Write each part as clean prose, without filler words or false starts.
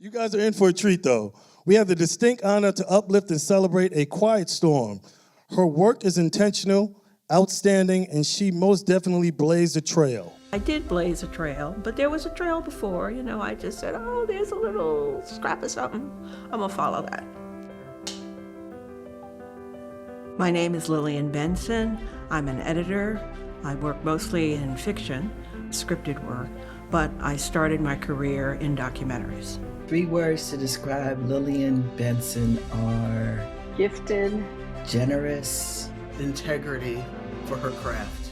You guys are in for a treat, though. We have the distinct honor to uplift and celebrate a quiet storm. Her work is intentional, outstanding, and she most definitely blazed a trail. I did blaze a trail, but there was a trail before. You know, I just said, oh, there's a little scrap of something. I'm gonna follow that. My name is Lillian Benson. I'm an editor. I work mostly in fiction, scripted work, but I started my career in documentaries. 3 words to describe Lillian Benson are gifted, generous, integrity for her craft.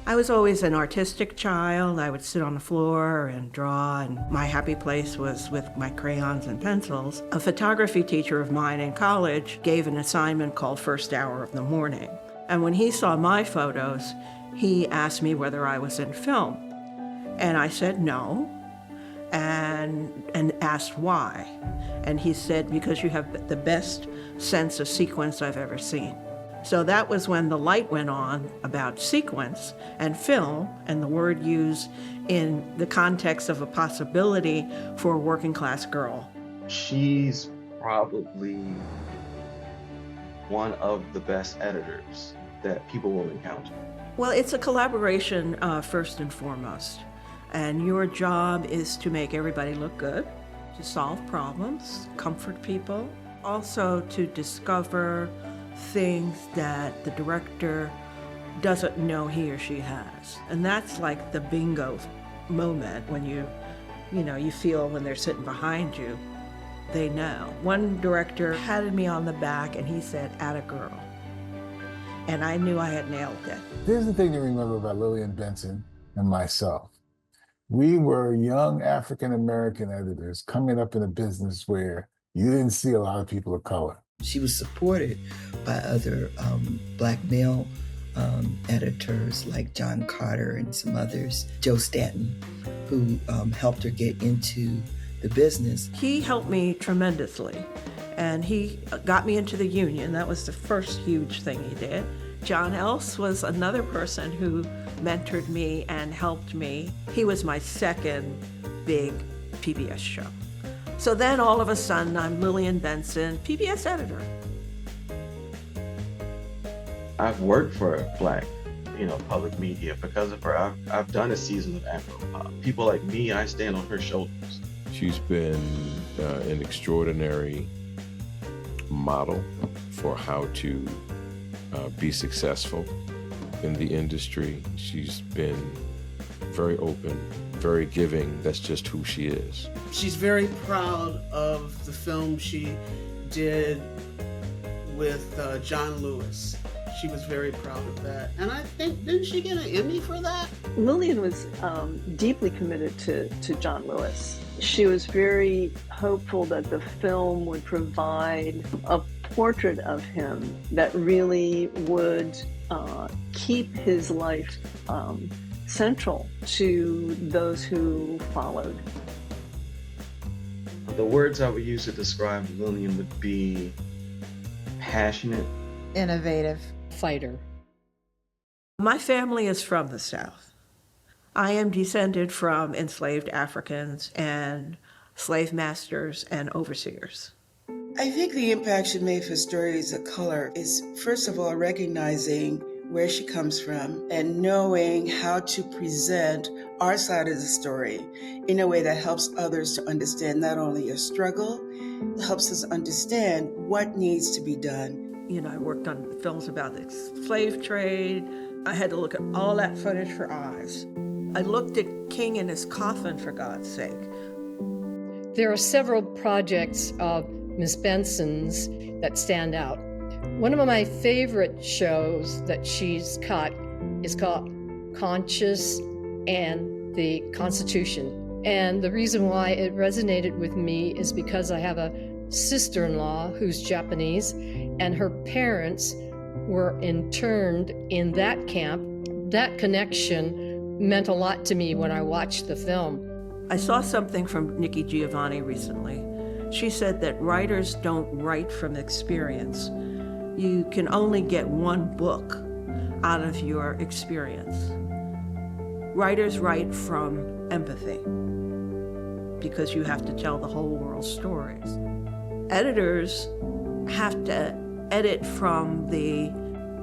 I was always an artistic child. I would sit on the floor and draw, and my happy place was with my crayons and pencils. A photography teacher of mine in college gave an assignment called First Hour of the Morning. And when he saw my photos, he asked me whether I was in film. And I said no, and asked why. And he said, because you have the best sense of sequence I've ever seen. So that was when the light went on about sequence and film, and the word used in the context of a possibility for a working class girl. She's probably one of the best editors that people will encounter. Well, it's a collaboration first and foremost. And your job is to make everybody look good, to solve problems, comfort people, also to discover things that the director doesn't know he or she has. And that's like the bingo moment when you feel when they're sitting behind you, they know. One director patted me on the back and he said, "Atta girl." And I knew I had nailed it. Here's the thing to remember about Lillian Benson and myself. We were young African-American editors coming up in a business where you didn't see a lot of people of color. She was supported by other Black male editors like John Carter and some others, Joe Stanton, who helped her get into the business. He helped me tremendously, and he got me into the union. That was the first huge thing he did. John Else was another person who mentored me and helped me. He was my second big PBS show. So then all of a sudden, I'm Lillian Benson, PBS editor. I've worked for Black, public media because of her. I've done a season of Afro-pop. People like me, I stand on her shoulders. She's been an extraordinary model for how to be successful in the industry. She's been very open, very giving. That's just who she is. She's very proud of the film she did with John Lewis. She was very proud of that. And I think, didn't she get an Emmy for that? Lillian was deeply committed to John Lewis. She was very hopeful that the film would provide a portrait of him that really would keep his life central to those who followed. The words I would use to describe Lillian would be passionate, innovative, fighter. My family is from the South. I am descended from enslaved Africans and slave masters and overseers. I think the impact she made for Stories of Color is, first of all, recognizing where she comes from and knowing how to present our side of the story in a way that helps others to understand not only a struggle, it helps us understand what needs to be done. I worked on films about the slave trade. I had to look at all that footage for eyes. I looked at King in his coffin, for God's sake. There are several projects of Ms. Benson's that stand out. One of my favorite shows that she's cut is called Conscious and the Constitution. And the reason why it resonated with me is because I have a sister-in-law who's Japanese, and her parents were interned in that camp. That connection meant a lot to me when I watched the film. I saw something from Nikki Giovanni recently. She said that writers don't write from experience. You can only get one book out of your experience. Writers write from empathy. because you have to tell the whole world's stories. Editors have to edit from the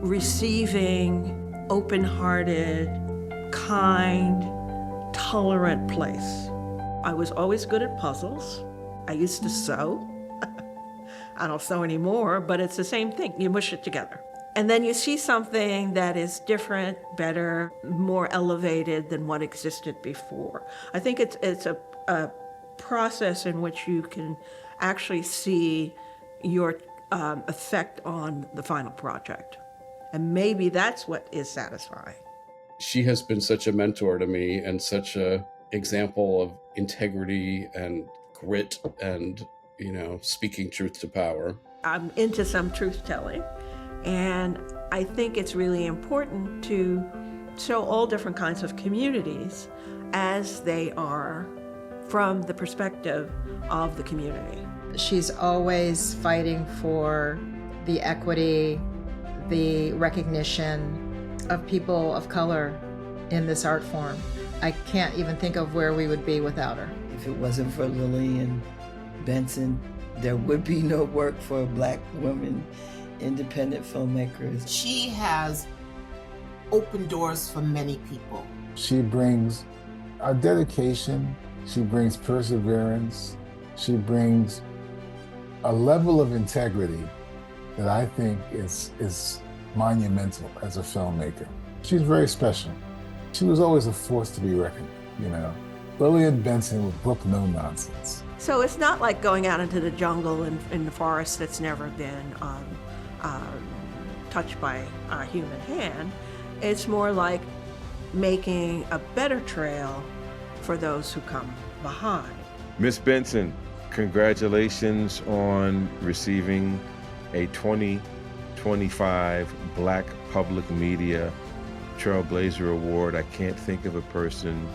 receiving, open-hearted, kind, tolerant place. I was always good at puzzles. I used to sew. I don't sew anymore, but it's the same thing. You mush it together. And then you see something that is different, better, more elevated than what existed before. I think it's a process in which you can actually see your effect on the final project. And maybe that's what is satisfying. She has been such a mentor to me and such a example of integrity and grit and, speaking truth to power. I'm into some truth-telling, and I think it's really important to show all different kinds of communities as they are from the perspective of the community. She's always fighting for the equity, the recognition of people of color in this art form. I can't even think of where we would be without her. If it wasn't for Lillian Benson, there would be no work for Black women, independent filmmakers. She has opened doors for many people. She brings a dedication, she brings perseverance, she brings a level of integrity that I think is monumental as a filmmaker. She's very special. She was always a force to be reckoned with, Lillian Benson would brook no nonsense. So it's not like going out into the jungle in the forest that's never been touched by a human hand. It's more like making a better trail for those who come behind. Miss Benson, congratulations on receiving a 2025 Black Public Media Trailblazer Award. I can't think of a person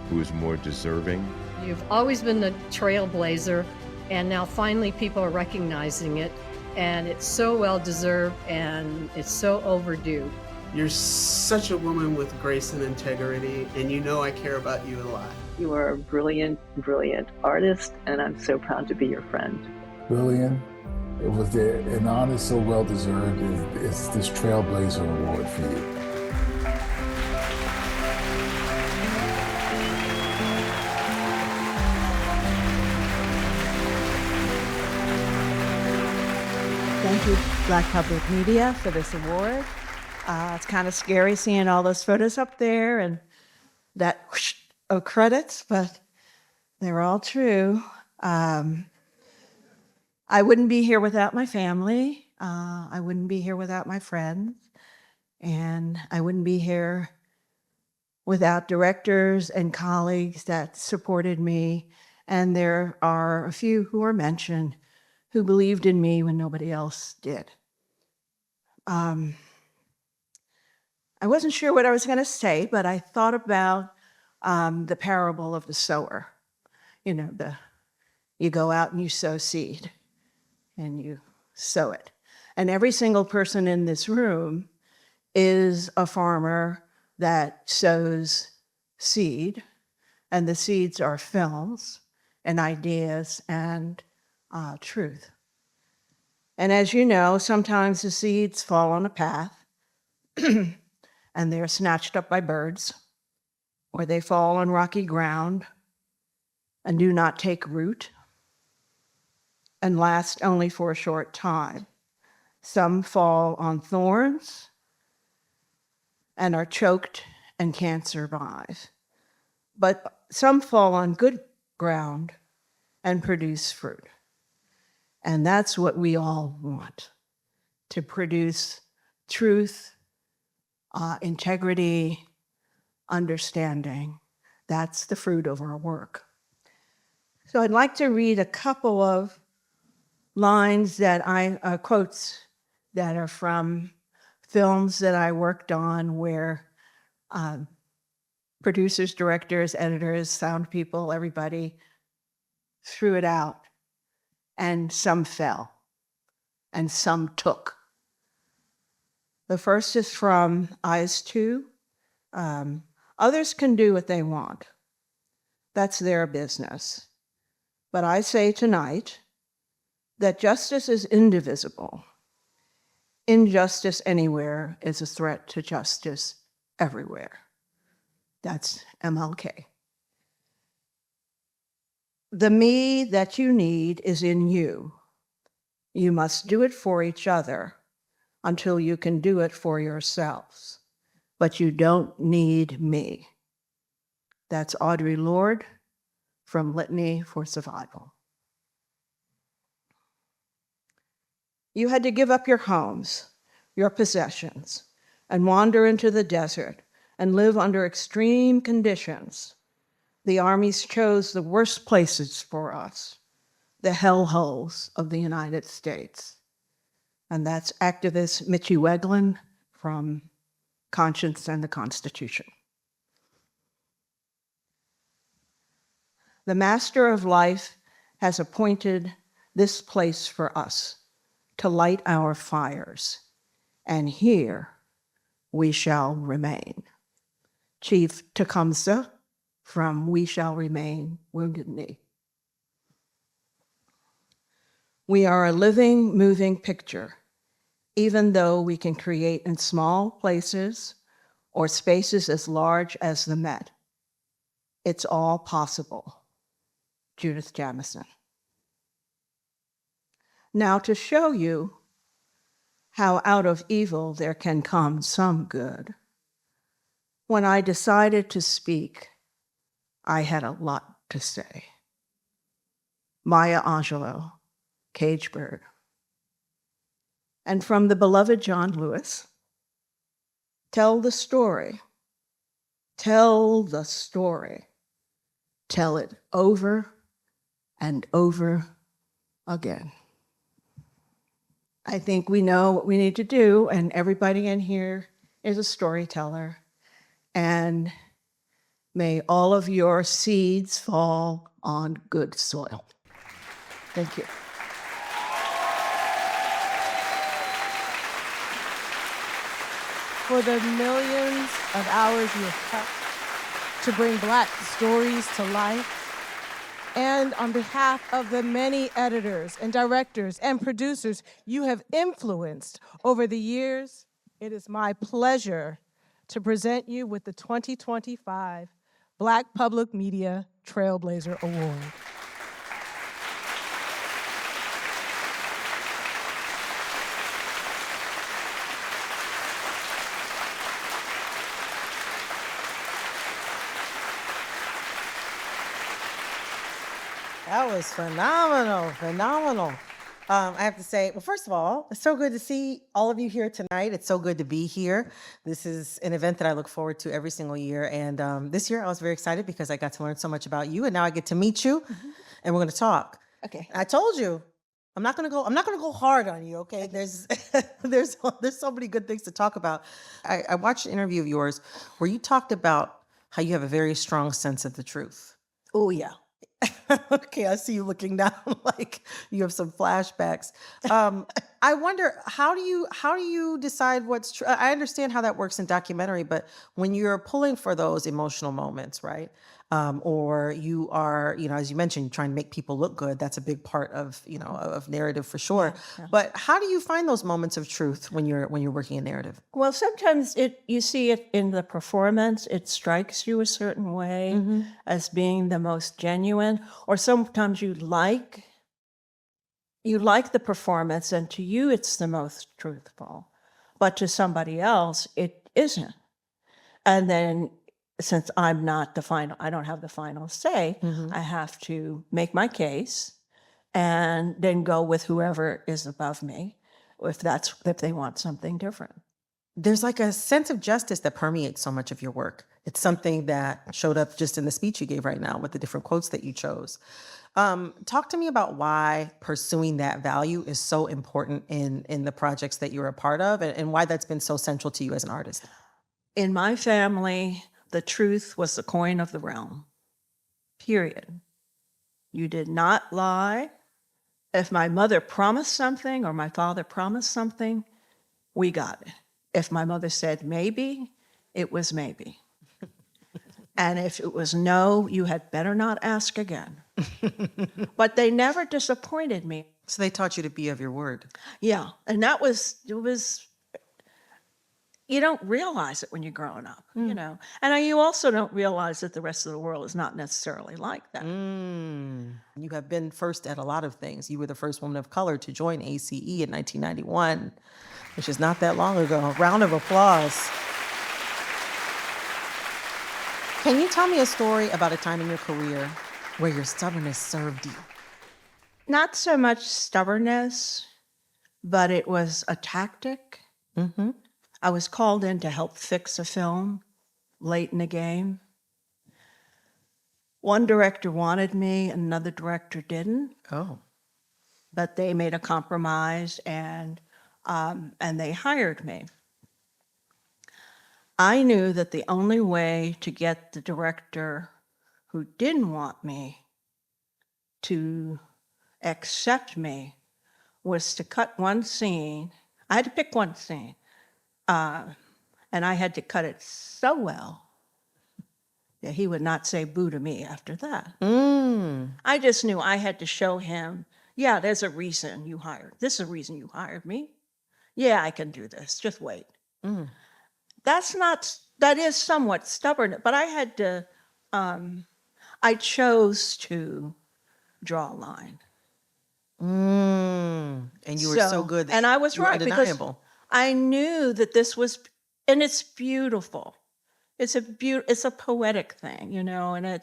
who is more deserving. You've always been the trailblazer, and now finally people are recognizing it, and it's so well deserved and it's so overdue. You're such a woman with grace and integrity, and I care about you a lot. You are a brilliant, brilliant artist, and I'm so proud to be your friend. Lillian, it was an honor so well deserved. It's this Trailblazer Award for you. Thank you, Black Public Media, for this award. It's kind of scary seeing all those photos up there and that whoosh of credits, but they're all true. I wouldn't be here without my family. I wouldn't be here without my friends. And I wouldn't be here without directors and colleagues that supported me. And there are a few who are mentioned who believed in me when nobody else did. I wasn't sure what I was going to say, but I thought about the parable of the sower. You go out and you sow seed, and you sow it. And every single person in this room is a farmer that sows seed, and the seeds are films and ideas and truth. And as you know, sometimes the seeds fall on a path and they're snatched up by birds, or they fall on rocky ground and do not take root and last only for a short time. Some fall on thorns and are choked and can't survive. But some fall on good ground and produce fruit. And that's what we all want, to produce truth, integrity, understanding. That's the fruit of our work. So I'd like to read a couple of lines quotes that are from films that I worked on where producers, directors, editors, sound people, everybody threw it out. And some fell, and some took. The first is from Eyes 2. Others can do what they want. That's their business. But I say tonight that justice is indivisible. Injustice anywhere is a threat to justice everywhere. That's MLK. The me that you need is in you. You must do it for each other until you can do it for yourselves. But you don't need me. That's Audre Lorde from Litany for Survival. You had to give up your homes, your possessions, and wander into the desert and live under extreme conditions. The armies chose the worst places for us, the hellholes of the United States. And that's activist Mitchie Weglin from Conscience and the Constitution. The Master of Life has appointed this place for us to light our fires, and here we shall remain. Chief Tecumseh from We Shall Remain, Wounded Knee. We are a living, moving picture, even though we can create in small places or spaces as large as the Met. It's all possible. Judith Jamison. Now, to show you how out of evil there can come some good, when I decided to speak, I had a lot to say. Maya Angelou, Cage Bird. And from the beloved John Lewis, tell the story. Tell the story. Tell it over and over again. I think we know what we need to do, and everybody in here is a storyteller. And may all of your seeds fall on good soil. Thank you. For the millions of hours you have cut to bring Black stories to life, and on behalf of the many editors and directors and producers you have influenced over the years, it is my pleasure to present you with the 2025 Black Public Media Trailblazer Award. That was phenomenal, phenomenal. I have to say, well, first of all, it's so good to see all of you here tonight. It's so good to be here. This is an event that I look forward to every single year. And this year I was very excited because I got to learn so much about you, and now I get to meet you, and we're gonna talk. Okay. I told you, I'm not gonna go hard on you, okay? There's so many good things to talk about. I watched an interview of yours where you talked about how you have a very strong sense of the truth. Oh, yeah. Okay, I see you looking down like you have some flashbacks. I wonder, how do you decide what's true? I understand how that works in documentary, but when you're pulling for those emotional moments, right? Or you are, as you mentioned, trying to make people look good. That's a big part of, of narrative for sure. Yeah. But how do you find those moments of truth when you're working in narrative? Well, sometimes you see it in the performance. It strikes you a certain way as being the most genuine, or sometimes you like the performance, and to you it's the most truthful, but to somebody else it isn't. And then, since I'm not the final, I don't have the final say, I have to make my case and then go with whoever is above me if they want something different. There's like a sense of justice that permeates so much of your work. It's something that showed up just in the speech you gave right now with the different quotes that you chose. Talk to me about why pursuing that value is so important in the projects that you're a part of, and why that's been so central to you as an artist. In my family, the truth was the coin of the realm, period. You did not lie. If my mother promised something or my father promised something, we got it. If my mother said maybe, it was maybe. And if it was no, you had better not ask again. But they never disappointed me. So they taught you to be of your word. Yeah, and you don't realize it when you're growing up, you know. And you also don't realize that the rest of the world is not necessarily like that. You have been first at a lot of things. You were the first woman of color to join ACE in 1991, which is not that long ago. A round of applause. Can you tell me a story about a time in your career where your stubbornness served you? Not so much stubbornness, but it was a tactic. I was called in to help fix a film late in the game. One director wanted me, another director didn't. Oh. But they made a compromise and they hired me. I knew that the only way to get the director who didn't want me to accept me was to cut one scene. I had to pick one scene. And I had to cut it so well that he would not say boo to me after that. I just knew I had to show him, yeah, there's a reason you hired. This is a reason you hired me. Yeah, I can do this. Just wait. That is somewhat stubborn, but I had to, I chose to draw a line. And you were so good that and I was you were right because undeniable. I knew that this was, and it's beautiful. It's a poetic thing, you know, and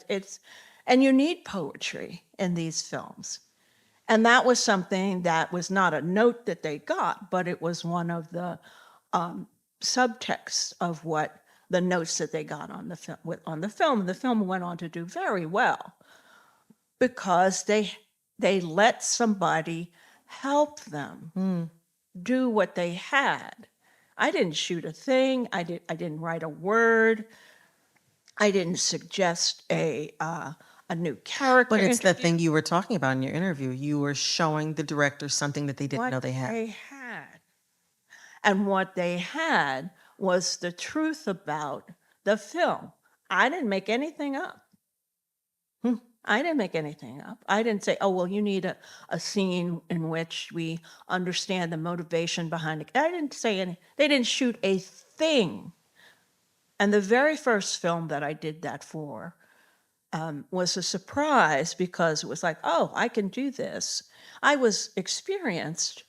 and you need poetry in these films. And that was something that was not a note that they got, but it was one of the subtexts of what the notes that they got on the film. The film went on to do very well because they let somebody help them do what they had. I didn't shoot a thing. I didn't write a word. I didn't suggest a new character. But it's that thing you were talking about in your interview. You were showing the director something that they didn't know they had. And what they had was the truth about the film. I didn't make anything up. I didn't make anything up. I didn't say, oh, well, you need a scene in which we understand the motivation behind it. I didn't say any. They didn't shoot a thing. And the very first film that I did that for was a surprise because it was like, oh, I can do this. I was experienced.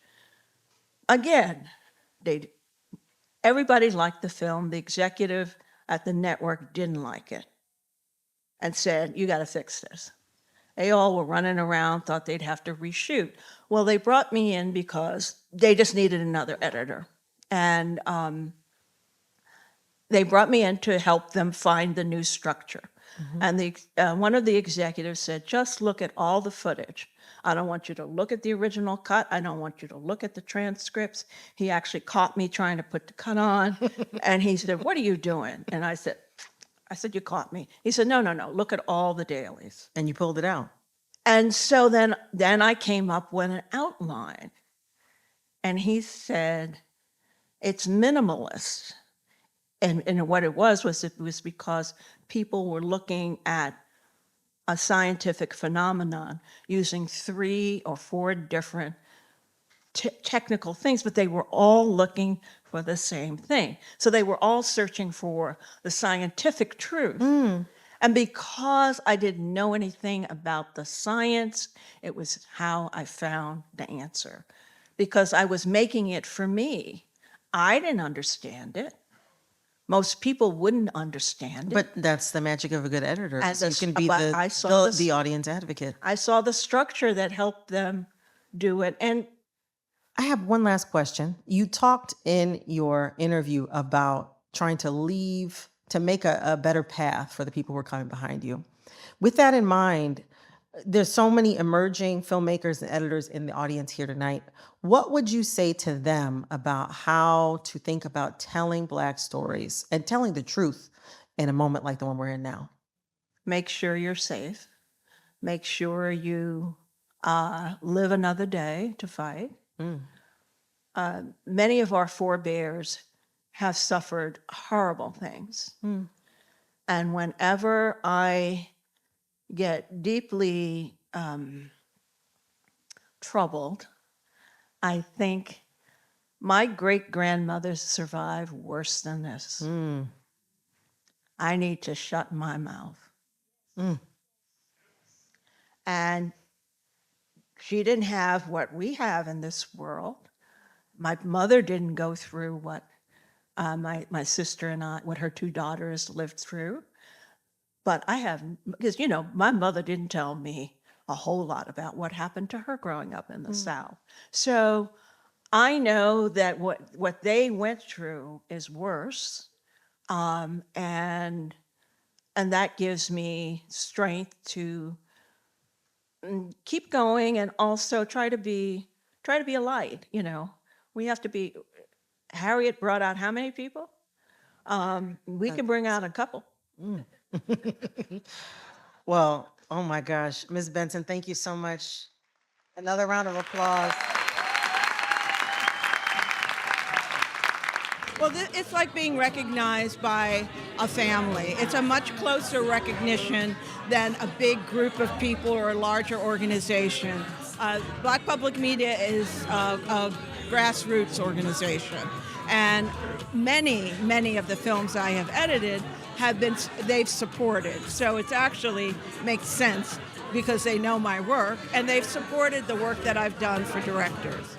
Again, everybody liked the film. The executive at the network didn't like it and said, you got to fix this. They all were running around, thought they'd have to reshoot. Well, they brought me in because they just needed another editor. And they brought me in to help them find the new structure. And one of the executives said, just look at all the footage. I don't want you to look at the original cut. I don't want you to look at the transcripts. He actually caught me trying to put the cut on. And he said, what are you doing? And I said, you caught me. He said, no, look at all the dailies. And you pulled it out. And so then I came up with an outline. And he said, it's minimalist. And what it was because people were looking at a scientific phenomenon using 3 or 4 different technical things, but they were all looking for the same thing. So they were all searching for the scientific truth. And because I didn't know anything about the science, it was how I found the answer. Because I was making it for me. I didn't understand it. Most people wouldn't understand it. But that's the magic of a good editor. And You can be the audience advocate. I saw the structure that helped them do it. And I have one last question. You talked in your interview about trying to make a better path for the people who are coming behind you. With that in mind, there's so many emerging filmmakers and editors in the audience here tonight. What would you say to them about how to think about telling Black stories and telling the truth in a moment like the one we're in now? Make sure you're safe. Make sure you live another day to fight. Many of our forebears have suffered horrible things. And whenever I get deeply troubled, I think my great-grandmother survived worse than this. I need to shut my mouth. And she didn't have what we have in this world. My mother didn't go through what my sister and I, what her two daughters lived through. But I have, because, you know, my mother didn't tell me a whole lot about what happened to her growing up in the South. So I know that what they went through is worse. And that gives me strength to keep going and also try to be a light, you know. We have to be, Harriet brought out how many people? We can bring out a couple. Well, oh my gosh, Ms. Benson, thank you so much. Another round of applause. Well, it's like being recognized by a family. It's a much closer recognition than a big group of people or a larger organization. Black Public Media is a grassroots organization, and many of the films I have edited they've supported. So it actually makes sense because they know my work, and they've supported the work that I've done for directors.